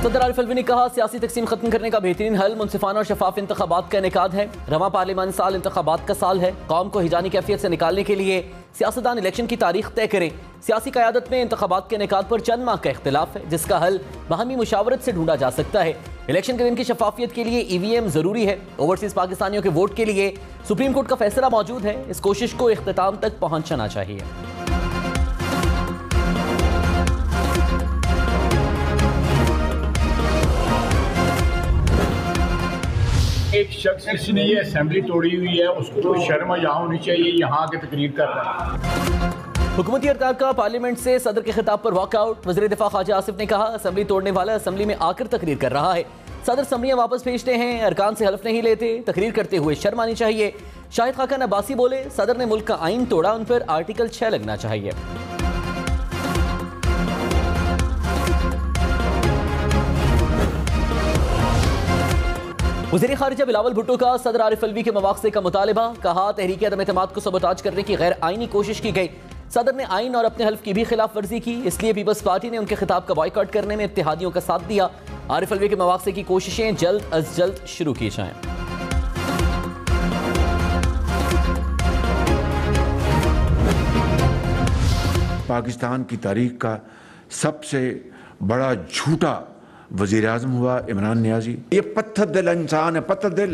सदर आरिफ अलवी ने कहा, सियासी तकसीम खत्म करने का बेहतरीन हल मुनसिफाना और शफाफ इंतखाबात का इनेकाद है। रवां पार्लिमानी साल इंतखाबात का साल है। कौम को हिजानी कैफियत से निकालने के लिए सियासतदान इलेक्शन की तारीख तय करें। सियासी क़यादत में इंतखाबात के इनेकाद पर चंद माह का इख्तिलाफ है, जिसका हल बाहमी मुशावरत से ढूंढा जा सकता है। इलेक्शन के दिन की शफाफियत के लिए EVM जरूरी है। ओवरसीज पाकिस्तानियों के वोट के लिए सुप्रीम कोर्ट का फैसला मौजूद है। इस कोशिश को इख्तिताम तक पहुंचना चाहिए। एक शख्स जिसने ये असेंबली तोड़ी हुई है उसको कोई शर्म यहाँ होनी चाहिए, यहाँ आके तकरीर कर रहा है। हुकूमती अरकान का पार्लियामेंट से सदर के खिताब पर वॉकआउट। वज़ीर दिफा ख्वाजा आसिफ ने कहा, असेंबली तोड़ने वाला असेंबली में आकर तकरीर कर रहा है। सदर असम्बलियाँ वापस भेजते हैं, अरकान से हल्फ नहीं लेते। तकरीर करते हुए शर्म आनी चाहिए। शाहिद खाकन अब्बासी बोले, सदर ने मुल्क का आइन तोड़ा, उन पर आर्टिकल 6 लगना चाहिए। वज़ीर ख़ारिजा बिलावल भुट्टो का सदर आरिफ अलवी के मवाक़से का मुतालिबा। कहा, तहरीक अदम एतमाद को सबोताज करने की गैर आइनी कोशिश की गई। सदर ने आइन और अपने हल्फ की भी खिलाफ वर्जी की, इसलिए पीपल्स पार्टी ने उनके खिताब का बॉयकॉट करने में इत्तेहादियों का साथ दिया। आरिफ अलवी के मवाक़से की कोशिशें जल्द अज जल्द शुरू की जाएं। पाकिस्तान की तारीख का सबसे बड़ा झूठा वज़ीर आज़म हुआ इमरान नियाज़ी। ये पत्थर दिल इंसान है, पत्थर दिल।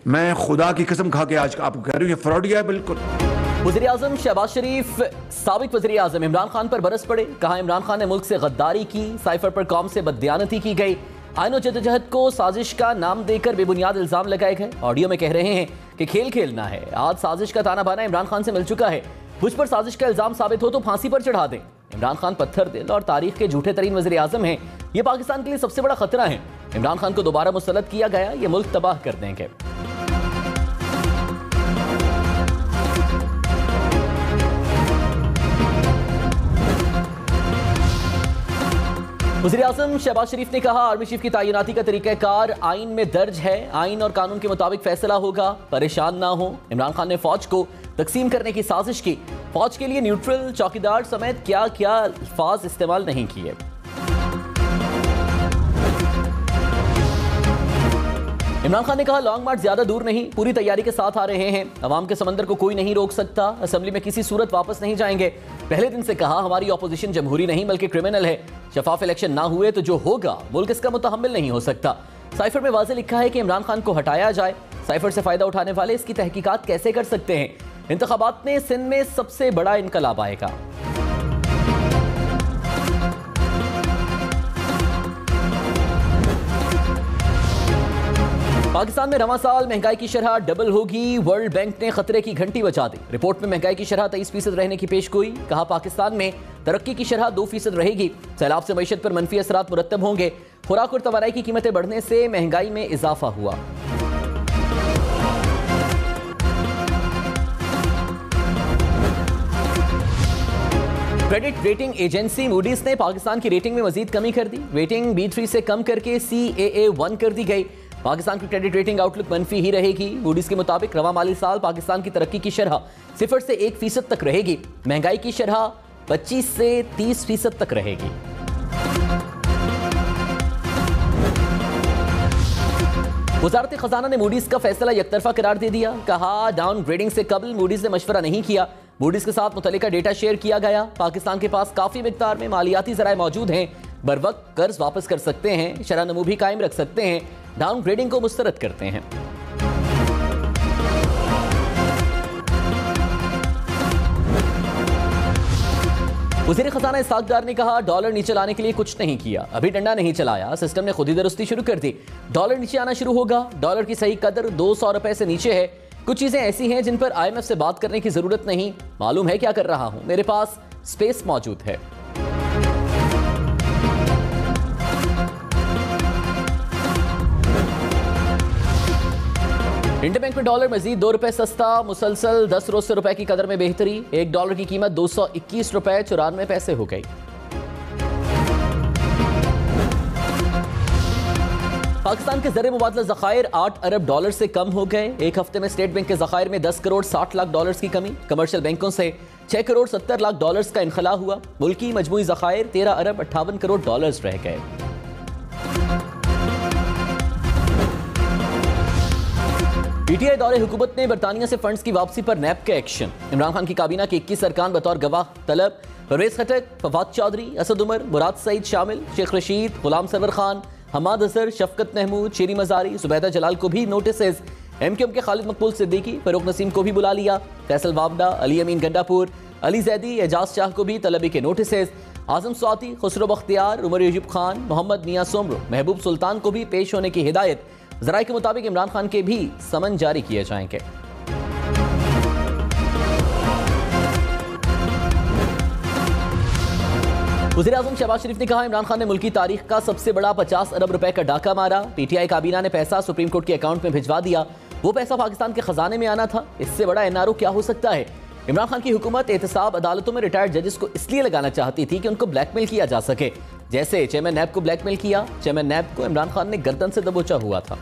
मैं खुदा की कसम खा के आज आपको कह रही हूँ, ये फ्रॉडिया है बिल्कुल। वज़ीर आज़म शहबाज शरीफ साबिक वज़ीर आज़म इमरान खान पर बरस पड़े। कहा, इमरान खान ने मुल्क से गद्दारी की, साइफर पर कौम से बददियानती की गई। आइन और जद्दोजहद को साजिश का नाम देकर बेबुनियाद इल्ज़ाम लगाए गए। ऑडियो में कह रहे हैं कि खेल खेलना है। आज साजिश का ताना बाना इमरान खान से मिल चुका है। मुझ पर साजिश का इल्ज़ाम साबित हो तो फांसी पर चढ़ा दें। इमरान खान पत्थर दिल और तारीख के झूठे तरीन वज़ीर आज़म हैं। ये पाकिस्तान के लिए सबसे बड़ा खतरा है। इमरान खान को दोबारा मुसल्लत किया गया, ये मुल्क तबाह कर देंगे। वज़ीर आज़म शहबाज शरीफ ने कहा, आर्मी चीफ की तैनाती का तरीक़ाकार आइन में दर्ज है। आइन और कानून के मुताबिक फैसला होगा, परेशान ना हो। इमरान खान ने फौज को तकसीम करने की साजिश की। फौज के लिए न्यूट्रल, चौकीदार समेत क्या क्या अल्फाज इस्तेमाल नहीं किए। इमरान खान ने कहा, लॉन्ग मार्च ज्यादा दूर नहीं, पूरी तैयारी के साथ आ रहे हैं। अवाम के समंदर को कोई नहीं रोक सकता। असेंबली में किसी सूरत वापस नहीं जाएंगे। पहले दिन से कहा, हमारी ऑपोजिशन जमहूरी नहीं बल्कि क्रिमिनल है। शफाफ इलेक्शन ना हुए तो जो होगा मुल्क इसका मुतहम्मिल नहीं हो सकता। साइफर में वाज़ेह लिखा है कि इमरान खान को हटाया जाए। साइफर से फायदा उठाने वाले इसकी तहकीकात कैसे कर सकते हैं। इंतखाबात में सिंध में सबसे बड़ा इनकलाब आएगा। पाकिस्तान में रवां साल महंगाई की शरह डबल होगी। वर्ल्ड बैंक ने खतरे की घंटी बजा दी। रिपोर्ट में महंगाई की शरह 23% रहने की पेशगोई। कहा, पाकिस्तान में तरक्की की शरह 2% रहेगी। सैलाब से मईशत पर मनफी असरात मुरत्तब होंगे। खुराक और तवानाई की कीमतें बढ़ने से महंगाई में इजाफा हुआ। क्रेडिट रेटिंग एजेंसी मूडीज ने पाकिस्तान की रेटिंग में मजीद कमी कर दी। रेटिंग B3 से कम करके CAA1 कर दी गई। पाकिस्तान की क्रेडिट रेटिंग आउटलुक मनफी ही रहेगी। मूडीज के मुताबिक रवां माली साल पाकिस्तान की तरक्की की शरह 0 से 1% तक रहेगी। महंगाई की शरह 25 से 30% तक रहेगी। वजारत खजाना ने मूडीज का फैसला यकतरफा करार दे दिया। कहा, डाउनग्रेडिंग से कबल मूडीज ने मशवरा नहीं किया। मूडीज के साथ मुतल्लिका डेटा शेयर किया गया। पाकिस्तान के पास काफी मिकदार में मालियाती ज़राए मौजूद हैं। बर वक्त कर्ज वापस कर सकते हैं, शरह नमू भी कायम रख सकते हैं, डाउनग्रेडिंग को मुस्तरद करते हैं। वज़ीर खजाना इसहाक डार ने कहा, डॉलर नीचे लाने के लिए कुछ नहीं किया, अभी डंडा नहीं चलाया, सिस्टम ने खुद ही दुरुस्ती शुरू कर दी। डॉलर नीचे आना शुरू होगा। डॉलर की सही कदर 200 रुपए से नीचे है। कुछ चीजें ऐसी हैं जिन पर IMF से बात करने की जरूरत नहीं। मालूम है क्या कर रहा हूं, मेरे पास स्पेस मौजूद है। इंडियन बैंक में डॉलर मजीद 2 रुपए सस्ता। मुसलसल 10 रोज से रुपए की कदर में बेहतरी। एक डॉलर की कीमत 221 रुपए 94 पैसे हो गई। पाकिस्तान के ज़र मुबादला ज़खायर 8 अरब डॉलर से कम हो गए। एक हफ्ते में स्टेट बैंक के ज़खायर में 10 करोड़ 60 लाख डॉलर्स की कमी। कमर्शियल बैंकों से 6 करोड़ 70 लाख डॉलर्स का इनखला हुआ। मुल्की मजमूई ज़खायर 13 अरब 58 करोड़ डॉलर्स रह गए। पीटीआई दौरे हुकूमत ने बरतानिया से फंड्स की वापसी पर नैब का एक्शन। इमरान खान की काबीना के 21 अरकान बतौर गवाह तलब। परवेज खटक, फवाद चौधरी, असद उमर, मुराद सईद शामिल। शेख रशीद, गुलाम सरवर खान, हमाद असर, शफकत महमूद, शेरी मजारी, जुबैदा जलाल को भी नोटिस। एमक्यूएम के खालिद मकबूल सिद्दीकी, फरूक नसीम को भी बुला लिया। फैसल वावडा, अली अमीन गंडापुर, अली जैदी, एजाज शाह को भी तलबी के नोटिस। आजम स्वाति, खुसरो बख्तियार, उमर यूजुब खान, मोहम्मद मियां सोमरो, महबूब सुल्तान को भी पेश होने की हिदायत। जराये के मुताबिक इमरान खान के भी समन जारी किए जाएंगे। वज़ीर-ए-आज़म शहबाज शरीफ ने कहा, इमरान खान ने मुल्की तारीख का सबसे बड़ा 50 अरब रुपए का डाका मारा। पीटीआई काबीना ने पैसा सुप्रीम कोर्ट के अकाउंट में भिजवा दिया। वो पैसा पाकिस्तान के खजाने में आना था। इससे बड़ा एनआरओ क्या हो सकता है। इमरान खान की हुकूमत एहतसाब अदालतों में रिटायर्ड जजेस को इसलिए लगाना चाहती थी कि उनको ब्लैकमेल किया जा सके, जैसे चेयरमैन नैब को ब्लैकमेल किया। चेयरमैन नैब को इमरान खान ने गर्दन से दबोचा हुआ था।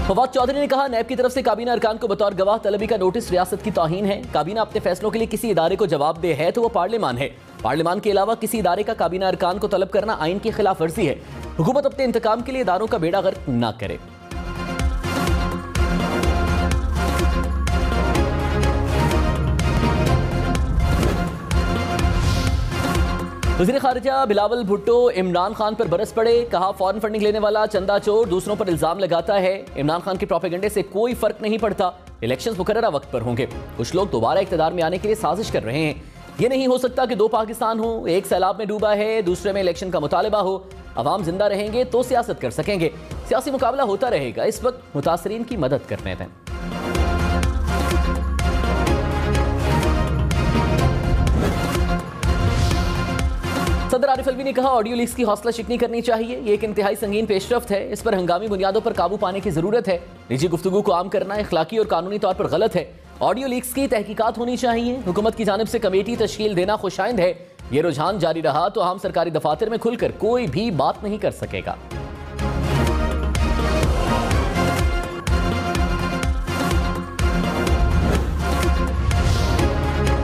फवाद चौधरी ने कहा, नैब की तरफ से काबीना अरकान को बतौर गवाह तलबी का नोटिस रियासत की तौहीन है। काबीना अपने फैसलों के लिए किसी इदारे को जवाबदेह है तो वो पार्लियामान है। पार्लियामान के अलावा किसी इदारे का काबीना अरकान को तलब करना आइन की खिलाफ वर्जी है। हुकूमत अपने इंतकाम के लिए इदारों का बेड़ा गर्क न करे। वज़ीर खारिजा बिलावल भुट्टो इमरान खान पर बरस पड़े। कहा, फॉरेन फंडिंग लेने वाला चंदा चोर दूसरों पर इल्जाम लगाता है। इमरान खान के प्रोपेगेंडे से कोई फर्क नहीं पड़ता। इलेक्शंस मुकर्ररा वक्त पर होंगे। कुछ लोग दोबारा इख्तिदार में आने के लिए साजिश कर रहे हैं। ये नहीं हो सकता कि दो पाकिस्तान हो, एक सैलाब में डूबा है, दूसरे में इलेक्शन का मुतालबा हो। अवाम जिंदा रहेंगे तो सियासत कर सकेंगे। सियासी मुकाबला होता रहेगा। इस वक्त मुतासरीन की मदद करने दें। सदर आरिफ अलवी ने कहा, ऑडियो लीक्स की हौसला शिकनी करनी चाहिए। ये एक इंतहाई संगीन पेशरफ्त है। इस पर हंगामी बुनियादों पर काबू पाने की जरूरत है। निजी गुफ्तगू को आम करना इखलाकी और कानूनी तौर पर गलत है। ऑडियो लीक्स की तहकीकात होनी चाहिए। हुकूमत की जानिब से कमेटी तश्कील देना खुशाइंद है। ये रुझान जारी रहा तो हम सरकारी दफातर में खुलकर कोई भी बात नहीं कर सकेगा।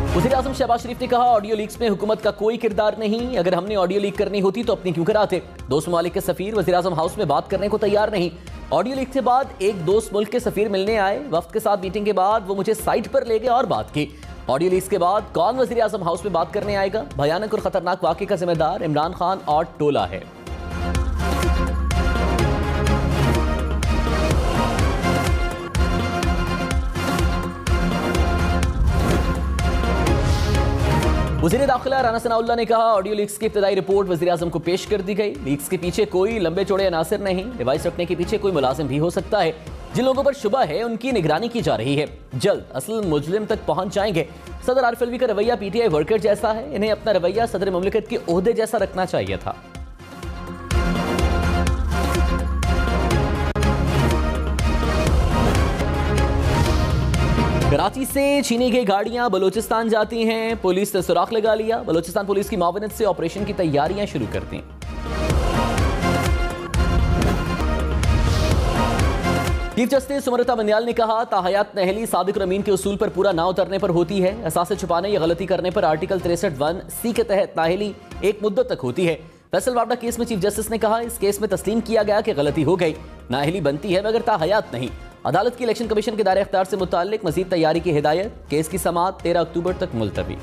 वज़ीर-ए-आज़म शहबाज शरीफ ने कहा, ऑडियो लीक्स में हुकूमत का कोई किरदार नहीं। अगर हमने ऑडियो लीक करनी होती तो अपनी क्यों कराते। दोस्त ममालिक के सफीर वज़ीर-ए-आज़म हाउस में बात करने को तैयार नहीं। ऑडियो लीक के बाद एक दोस्त मुल्क के सफीर मिलने आए। वफ्द के साथ मीटिंग के बाद वो मुझे साइट पर ले गए और बात की। ऑडियो लीक्स के बाद कौन वज़ीर-ए-आज़म हाउस में बात करने आएगा। भयानक और खतरनाक वाक़े का जिम्मेदार इमरान खान और टोला है। वज़ीर दाखिला राना सनाउल्लाह ने कहा, ऑडियो लीक्स की इब्तदाई रिपोर्ट वज़ीर-ए-आज़म को पेश कर दी गई। लीक्स के पीछे कोई लंबे चौड़े अनासर नहीं। डिवाइस रखने के पीछे कोई मुलाजिम भी हो सकता है। जिन लोगों पर शुबा है उनकी निगरानी की जा रही है। जल्द असल मुजरिम तक पहुंच जाएंगे। सदर आरिफ अलवी का रवैया पीटीआई वर्कर जैसा है। इन्हें अपना रवैया सदर मुमलिकत के ओहदे जैसा रखना चाहिए था। कराची से छीनी गई गाड़ियां बलूचिस्तान जाती हैं। पुलिस ने सुराख लगा लिया। बलूचिस्तान पुलिस की मावनत से ऑपरेशन की तैयारियां शुरू कर दी। चीफ जस्टिस सुमरता बंदयाल ने कहा, ताहयात नहली सादिक और अमीन के उसूल पर पूरा ना उतरने पर होती है। असासे छुपाने या गलती करने पर आर्टिकल 63(1)(c) के तहत नाहली एक मुद्दत तक होती है। फैसल वावडा केस में चीफ जस्टिस ने कहा, इस केस में तस्लीम किया गया कि गलती हो गई। नाहली बनती है मगर ताहयात नहीं। अदालत की इलेक्शन कमीशन के दायरे इख्तियार से मुताल्लिक मजीद तैयारी की हिदायत। केस की समाअत 13 अक्टूबर तक मुलतवी।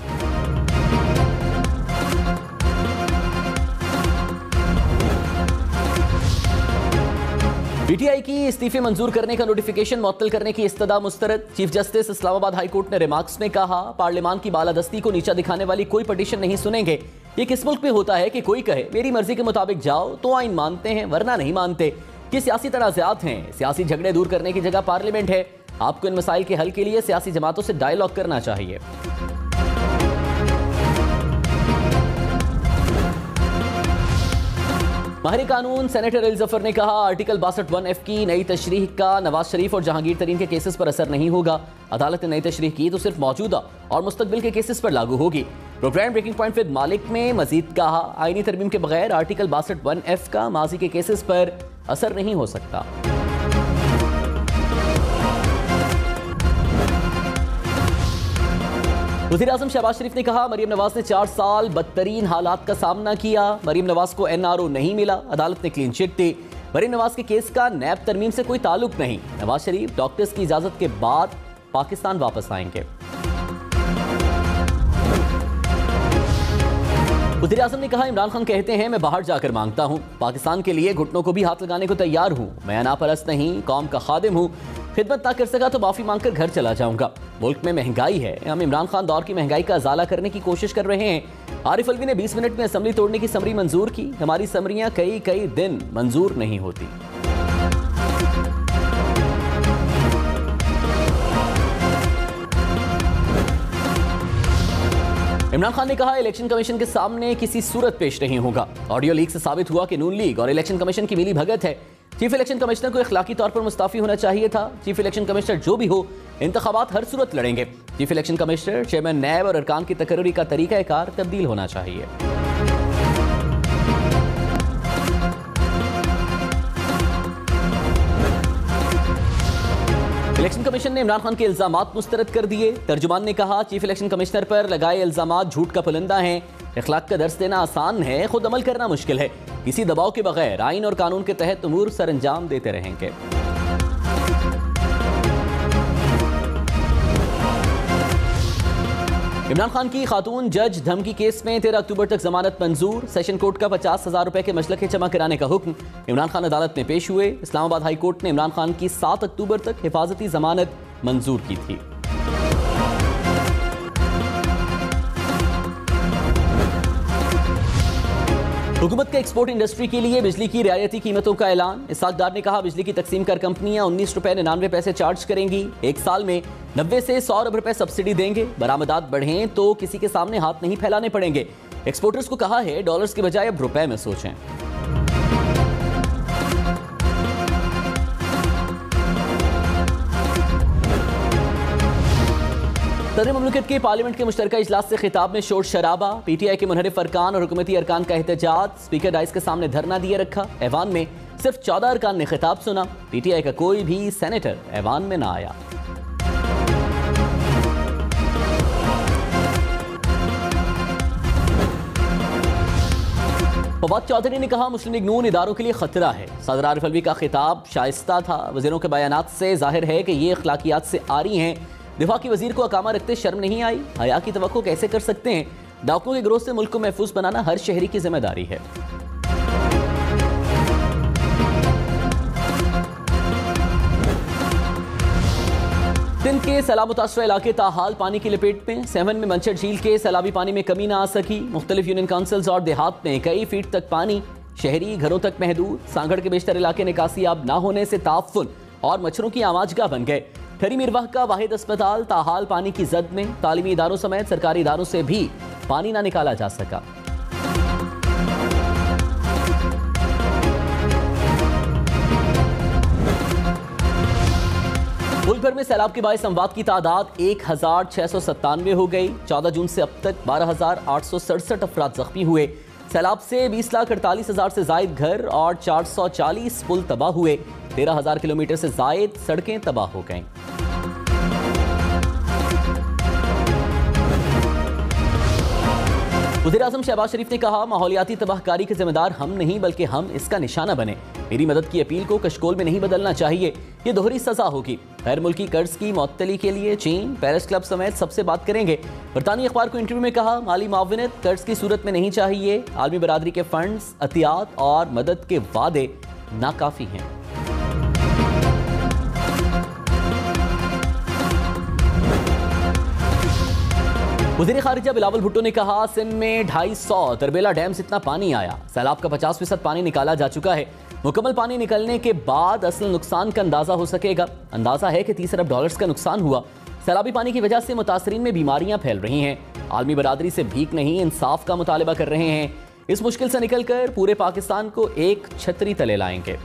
पीटीआई की इस्तीफे मंजूर करने का नोटिफिकेशन मुअत्तल करने की इस्तदा मुस्तरद। Chief justice Islamabad high court ने रिमार्क्स में कहा, पार्लियामान की बालादस्ती को नीचा दिखाने वाली कोई पटिशन नहीं सुनेंगे। ये किस मुल्क में होता है कि कोई कहे मेरी मर्जी के मुताबिक जाओ तो आइन मानते हैं वरना नहीं मानते। ये सियासी तनाज़ात हैं। सियासी झगड़े दूर करने की जगह पार्लियामेंट है। आपको इन मसाइल के हल के लिए सियासी जमातों से डायलॉग करना चाहिए। माहिर कानून सेनेटर अली जफर ने कहा, आर्टिकल 62(1)(f) की नई तशरीह का नवाज शरीफ और जहांगीर तरीन के केसेस पर असर नहीं होगा। अदालत ने नई तशरीह की तो सिर्फ मौजूदा और मुस्तकबिल के केसेस पर लागू होगी। प्रोग्राम ब्रेकिंग पॉइंट विद मालिक में मजीद कहा, आईनी तरमीम के बगैर आर्टिकल 62(1)(f) का माजी के केसेस पर असर नहीं हो सकता। वज़ीर-ए-आज़म शहबाज शरीफ ने कहा मरीम नवाज ने 4 साल बदतरीन हालात का सामना किया। मरीम नवाज को NRO नहीं मिला, अदालत ने क्लीन चिट दी। मरीम नवाज के केस का नैब तरमीम से कोई ताल्लुक नहीं। नवाज शरीफ डॉक्टर्स की इजाजत के बाद पाकिस्तान वापस आएंगे। वज़ीर-ए-आज़म ने कहा इमरान खान कहते हैं मैं बाहर जाकर मांगता हूं, पाकिस्तान के लिए घुटनों को भी हाथ लगाने को तैयार हूं। मैं अनापरस्त नहीं, कौम का खादिम हूं। खिदमत ना कर सका तो माफी मांगकर घर चला जाऊंगा। मुल्क में महंगाई है, हम इमरान खान दौर की महंगाई का अजाला करने की कोशिश कर रहे हैं। आरिफ अलवी ने 20 मिनट में असम्बली तोड़ने की समरी मंजूर की। हमारी समरियां कई दिन मंजूर नहीं होती। इमरान खान ने कहा इलेक्शन कमीशन के सामने किसी सूरत पेश नहीं होगा। ऑडियो लीक से साबित हुआ कि नून लीग और इलेक्शन कमीशन की मिली भगत है। चीफ इलेक्शन कमिश्नर को इखलाकी तौर पर मुस्ताफी होना चाहिए था। चीफ इलेक्शन कमिश्नर जो भी हो, इंतखाबात हर सूरत लड़ेंगे। चीफ इलेक्शन कमिश्नर, चेयरमैन नैब और अरकान की तकर्री का तरीकाकार तब्दील होना चाहिए। इलेक्शन कमीशन ने इमरान खान के इल्जामात मुस्तरद कर दिए। तर्जुमान ने कहा चीफ इलेक्शन कमिश्नर पर लगाए इल्जामात झूठ का पुलिंदा हैं। इखलाक का दर्स देना आसान है, खुद अमल करना मुश्किल है। किसी दबाव के बगैर आइन और कानून के तहत उमूर सर अंजाम देते रहेंगे। इमरान खान की खातून जज धमकी केस में 13 अक्टूबर तक जमानत मंजूर। सेशन कोर्ट का 50,000 रुपए के मशलके जमा कराने का हुक्म। इमरान खान अदालत में पेश हुए। इस्लामाबाद हाई कोर्ट ने इमरान खान की 7 अक्टूबर तक हिफाजती जमानत मंजूर की थी। हुकूमत का एक्सपोर्ट इंडस्ट्री के लिए बिजली की रियायती कीमतों का ऐलान। इसहाक डार ने कहा बिजली की तकसीम कर कंपनियां 19 रुपए 99 पैसे चार्ज करेंगी। एक साल में 90 से 100 अरब रुपए सब्सिडी देंगे। बरामदात बढ़ें तो किसी के सामने हाथ नहीं फैलाने पड़ेंगे। एक्सपोर्टर्स को कहा है डॉलर्स के बजाय अब रुपए में सोचें। सदर मुमलिकत के पार्लियामेंट के मुश्तरका इजलास से खिताब में शोर शराबा। PTI के मुनहरिफ अरकान और हुकूमती अरकान का एहतजाज। स्पीकर डाइस के सामने धरना दिए रखा। ऐवान में सिर्फ 14 अरकान ने खिताब सुना। PTI का कोई भी सेनेटर ऐवान में ना आया। फवाद चौधरी ने कहा मुस्लिम लीग नून इदारों के लिए खतरा है। सदर आरिफ अलवी का खिताब शाइस्ता था। वजीरों के बयानात से जाहिर है कि ये अखलाकियात से आरी हैं। दिफा की वजीर को अकामा रखते शर्म नहीं आई। हया की तवक्को कैसे कर सकते हैं। डाकुओं के गिरोह से मुल्क को महफूज बनाना हर शहरी की जिम्मेदारी है। सिंध के सैलाब मुतासरा इलाके ताहाल पानी की लपेट में। सेवन में मंचर झील के सैलाबी पानी में कमी ना आ सकी। मुख्तलिफ यूनियन काउंसिल्स और देहात में कई फीट तक पानी। शहरी घरों तक महदूद। सांगड़ के बेशतर इलाके निकासी आब ना होने से ताफुन और मच्छरों की आमाजगाह बन गए। ठरी मीरवाह का वाहिद अस्पताल ताहाल पानी की जद में। तालीमी इदारों समेत सरकारी इदारों से भी पानी ना निकाला जा सका। मुल्क भर में सैलाब के बायस अमवात की तादाद 1697 हो गई। 14 जून से अब तक 12,867 अफराद जख्मी हुए। सैलाब से 20,48,000 से जायद घर और 440 पुल तबाह हुए। 13,000 किलोमीटर से जायद सड़कें तबाह हो गईं। वज़ीर-ए-आज़म शहबाज शरीफ ने कहा माहौलियाती तबाहकारी के जिम्मेदार हम नहीं बल्कि हम इसका निशाना बने। मेरी मदद की अपील को कशकोल में नहीं बदलना चाहिए, ये दोहरी सजा होगी। गैर मुल्की कर्ज की मुअत्तली के लिए चीन, पेरिस क्लब समेत सबसे बात करेंगे। बरतानी अखबार को इंटरव्यू में कहा माली माविनत कर्ज की सूरत में नहीं चाहिए। आलमी बरादरी के फंड्स, अतियात और मदद के वादे नाकाफी हैं। वज़ीर खारिजा बिलावल भुट्टो ने कहा सिंध में 250 तरबेला डैम से इतना पानी आया। सैलाब का 50% पानी निकाला जा चुका है। मुकम्मल पानी निकलने के बाद असल नुकसान का अंदाजा हो सकेगा। अंदाजा है कि 30 अरब डॉलर्स का नुकसान हुआ। सैलाबी पानी की वजह से मुतासरीन में बीमारियां फैल रही हैं। आलमी बरादरी से भीख नहीं इंसाफ का मुतालबा कर रहे हैं। इस मुश्किल से निकलकर पूरे पाकिस्तान को एक छतरी तले लाएंगे।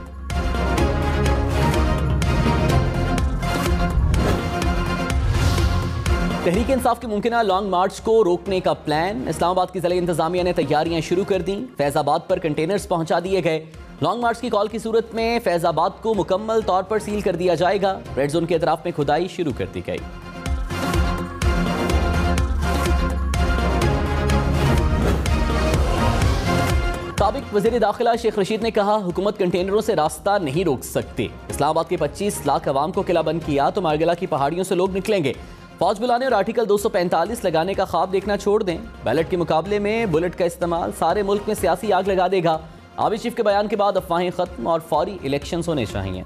तहरीक इंसाफ के मुमकिना लॉन्ग मार्च को रोकने का प्लान। इस्लामाबाद की जिला इंतजामिया ने तैयारियां शुरू कर दी। फैजाबाद पर कंटेनर्स पहुंचा दिए गए। लॉन्ग मार्च की कॉल की सूरत में फैजाबाद को मुकम्मल तौर पर सील कर दिया जाएगा। रेड जोन के अतराफ में खुदाई शुरू कर दी गई। साबिक वज़ीर दाखिला शेख रशीद ने कहा, हुकूमत कंटेनरों से रास्ता नहीं रोक सकती। इस्लामाबाद के 25 लाख अवाम को किला बंद किया तो मारगला की पहाड़ियों से लोग निकलेंगे। फौज बुलाने और आर्टिकल 245 लगाने का ख्वाब देखना छोड़ दें। बैलेट के मुकाबले में बुलेट का इस्तेमाल सारे मुल्क में सियासी आग लगा देगा। आबिद चीफ के बयान के बाद अफवाहें खत्म और फौरी इलेक्शन होने चाहिए।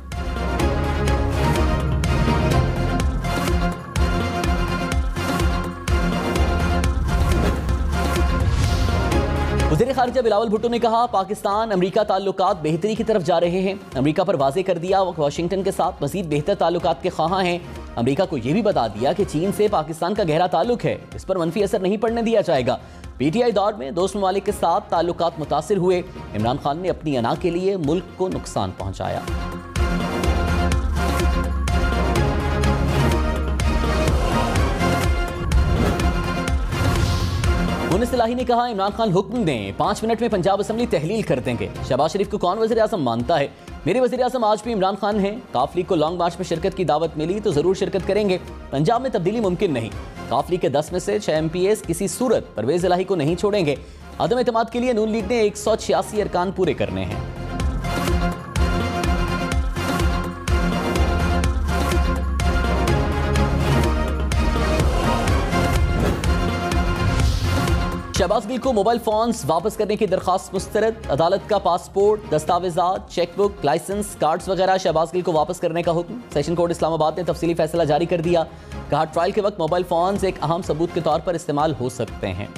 वज़ीर ख़ारिजा बिलावल भुट्टो ने कहा, पाकिस्तान अमरीका ताल्लुकात बेहतरी की तरफ जा रहे हैं। अमरीका पर वाज़े कर दिया वाशिंगटन के साथ मज़ीद बेहतर ताल्लुकात के ख्वाहां हैं। अमरीका को यह भी बता दिया कि चीन से पाकिस्तान का गहरा ताल्लुक है, इस पर मनफी असर नहीं पड़ने दिया जाएगा। पीटीआई दौर में दोस्त ममालिक के साथ ताल्लुकात मुतासिर हुए। इमरान खान ने अपनी अना के लिए मुल्क को नुकसान पहुंचाया। मुनिस इलाही ने कहा, इमरान खान हुक्म दें 5 मिनट में पंजाब असम्बली तहलील कर देंगे। शहबाज शरीफ को कौन वज़ीर आज़म मानता है? मेरे वज़ीर आज़म आज भी इमरान खान हैं। काफ लीग को लॉन्ग मार्च में शिरकत की दावत मिली तो जरूर शिरकत करेंगे। पंजाब में तब्दीली मुमकिन नहीं। काफ लीग के 10 में से 6 MPs किसी सूरत परवेज इलाही को नहीं छोड़ेंगे। अदम एतमाद के लिए नून लीग ने 186 अरकान पूरे करने हैं। शहबाज गिल को मोबाइल फोन्स वापस करने की दरखास्त मुस्तरद। अदालत का पासपोर्ट, दस्तावेजात, चेकबुक, लाइसेंस, कार्ड्स वगैरह शहबाज गिल को वापस करने का हुक्म। सेशन कोर्ट इस्लामाबाद ने तफसीली फैसला जारी कर दिया। कहा, ट्रायल के वक्त मोबाइल फोन्स एक अहम सबूत के तौर पर इस्तेमाल हो सकते हैं।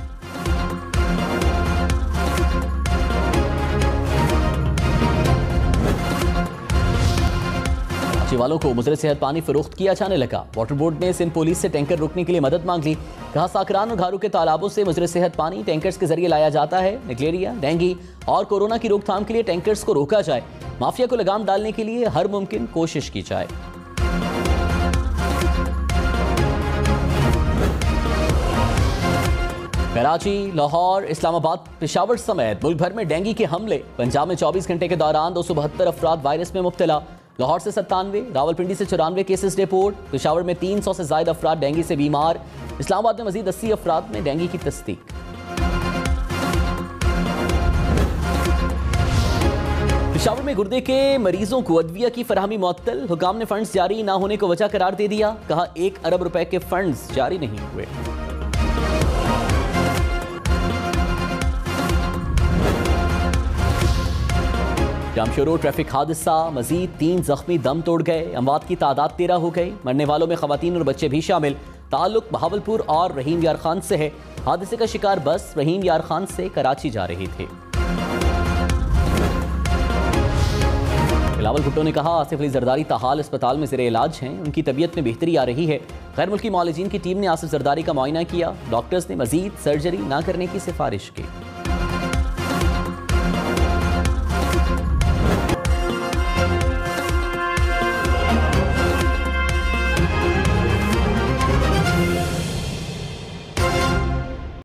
वालों को मुजरे सेहत पानी फरोख्त किया जाने लगा। वाटर बोर्ड ने सिंध पुलिस से टैंकर रोकने के लिए मदद मांग ली। कहा, साकरान और घारू के तालाबों से मुजरे सेहत पानी टैंकर्स के जरिए लाया जाता है। मलेरिया, डेंगू और कोरोना की रोकथाम के लिए टैंकर्स को रोका जाए। माफिया को लगाम डालने के लिए हर मुमकिन कोशिश की जाए। कराची, लाहौर, इस्लामाबाद, पेशावर समेत मुल्क भर में डेंगू के हमले। पंजाब में 24 घंटे के दौरान 272 अफराद वायरस में मुब्तला। लाहौर से 97, रावलपिंडी से 94 केसेस रिपोर्ट। पेशावर में 300 से ज्यादा अफराद डेंगू से बीमार। इस्लामाबाद में मजीद 80 अफराद में डेंगू की तस्दीक। पेशावर में गुर्दे के मरीजों को अदविया की फराहमी मुअत्तल। हुकाम ने फंड्स जारी न होने को वजह करार दे दिया। कहा, 1 अरब रुपए के फंड्स जारी नहीं हुए। जामशोरो ट्रैफिक हादसा, मजीद 3 जख्मी दम तोड़ गए। अमवात की तादाद 13 हो गई। मरने वालों में खवातीन और बच्चे भी शामिल। ताल्लुक बहावलपुर और रहीम यार खान से है। हादसे का शिकार बस रहीम यार खान से कराची जा रही थी। बिलावल भुट्टो ने कहा, आसिफ अली जरदारी ताहाल अस्पताल में ज़ेरे इलाज हैं। उनकी तबीयत में बेहतरी आ रही है। गैर मुल्की मौलजीन की टीम ने आसिफ जरदारी का मुआयना किया। डॉक्टर्स ने मजीद सर्जरी न करने की सिफारिश की।